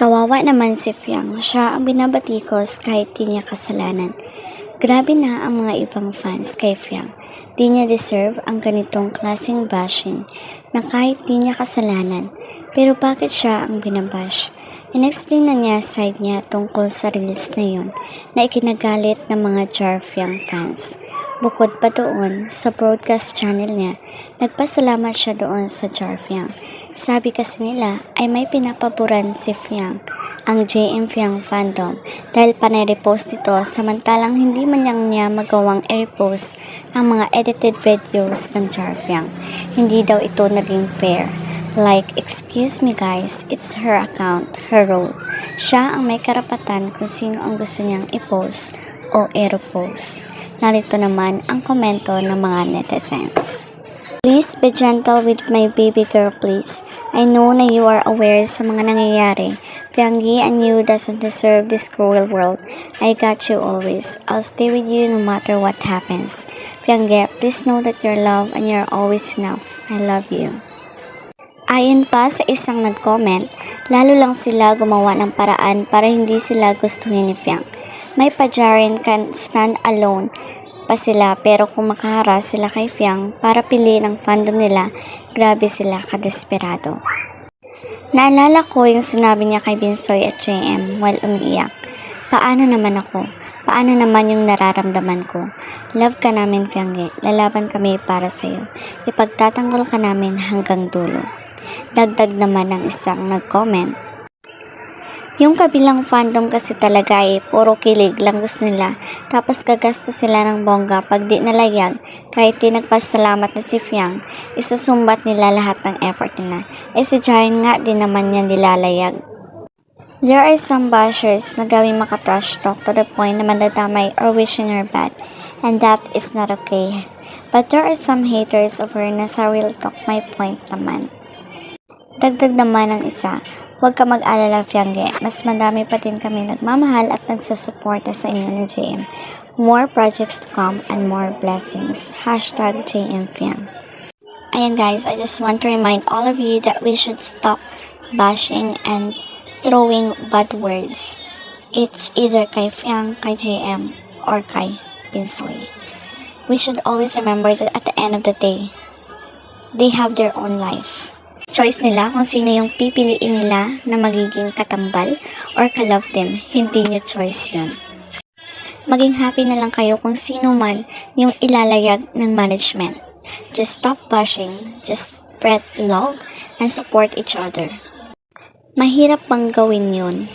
Kawawa naman si Fiang, siya ang binabatikos kahit di niya kasalanan. Grabe na ang mga ibang fans kay Fiang. Di niya deserve ang ganitong klaseng bashing na kahit di niya kasalanan. Pero bakit siya ang binabash? In-explain na niya side niya tungkol sa release na yun na ikinagalit ng mga Jar Fiang fans. Bukod pa doon, sa broadcast channel niya, nagpasalamat siya doon sa Jar Fiang. Sabi kasi nila ay may pinapaboran si Fiang, ang JM Fiang fandom, dahil panay-repost ito samantalang hindi man lang niya magawang i-repost ang mga edited videos ng Jar Fiang. Hindi daw ito naging fair. Like, excuse me guys, it's her account, her role. Siya ang may karapatan kung sino ang gusto niyang i-post o i-repost. Narito naman ang komento ng mga netizens. Please be gentle with my baby girl, please. I know na you are aware sa mga nangyayari. Fiangi and you doesn't deserve this cruel world. I got you always. I'll stay with you no matter what happens. Fiangi, please know that you're loved and you're always enough. I love you. Ayon pa sa isang nag-comment, lalo lang sila gumawa ng paraan para hindi sila gustuhin ni Fiang. May pa-Jaren can stand alone pa sila pero kung makaharas sila kay Fiang para piliin ang fandom nila, grabe sila kadesperado. Naalala ko yung sinabi niya kay Binsoy at JM while umiiyak. Paano naman ako? Paano naman yung nararamdaman ko? Love ka namin Fiangge, lalaban kami para sa'yo. Ipagtatanggol ka namin hanggang dulo. Dagdag naman ng isang nag-comment. Yung kabilang fandom kasi talaga ay puro kilig lang gusto nila. Tapos gagasto sila ng bongga pag di nalayag. Kahit di nagpasalamat na si Fiang, isusumbat nila lahat ng effort nila. Si Jaren nga din naman yan nilalayag. There are some bashers na gawing maka-trash talk to the point na mandadamay or wishing her bad. And that is not okay. But there are some haters of her na sa real talk may point naman. Dagdag naman ng isa. Huwag ka mag-alala, Fiangge. Mas madami pa din kami nagmamahal at nagsasuporta sa inyo ni JM. More projects to come and more blessings. Hashtag JM Fiang. Ayan guys, I just want to remind all of you that we should stop bashing and throwing bad words. It's either kay Fiang, kay JM, or kay Binsoy. We should always remember that at the end of the day, they have their own life. Choice nila kung sino yung pipiliin nila na magiging katambal or ka-love them. Hindi nyo choice yun. Maging happy na lang kayo kung sino man yung ilalayag ng management. Just stop bashing, just spread love and support each other. Mahirap bang gawin yun?